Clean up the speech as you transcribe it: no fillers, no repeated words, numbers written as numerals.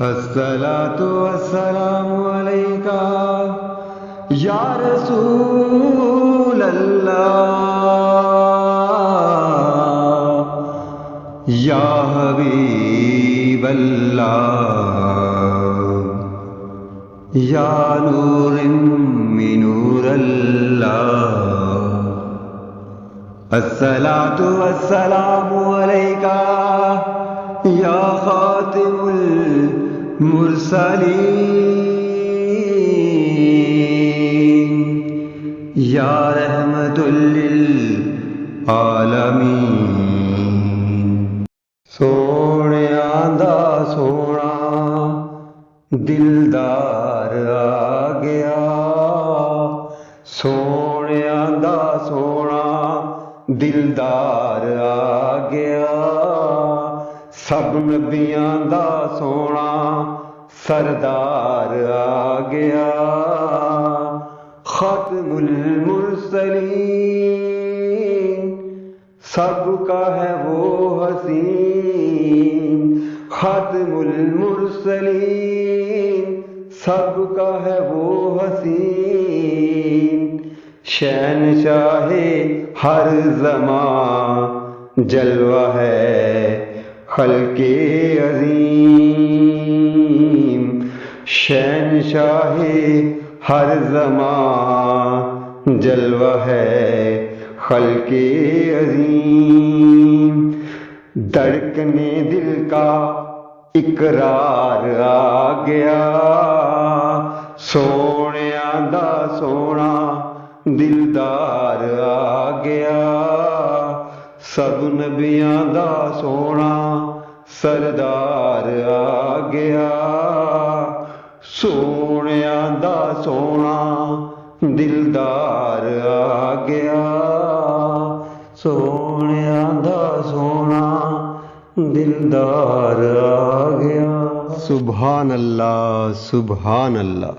الصلاۃ والسلام علیکہ یا رسول اللہ یا حبیب اللہ یا نور من نور اللہ الصلاۃ والسلام علیکہ یا خاتم المرسلین یا رحمت للعالمین۔ سونیاں دا سونا دلدار آ گیا، سونیاں دا سونا دلدار آ گیا، سب نبیاں دا سونا سردار آ گیا، ختم المرسلین سب کا ہے وہ حسین، ختم المرسلین سب کا ہے وہ حسین، شہنشاہ ہر زمان جلوہ ہے خلق عظیم، شہنشاہ ہر زمان جلوہ ہے خلق عظیم، دھڑکنے دل کا اقرار آ گیا، سونیاں دا سونا دلدار آ گیا، سب نبیاں دا سونا سردار آ گیا، سونیاں دا سونا دلدار آ گیا، سونیاں دا سونا دلدار آ گیا۔ سبحان اللہ، سبحان اللہ۔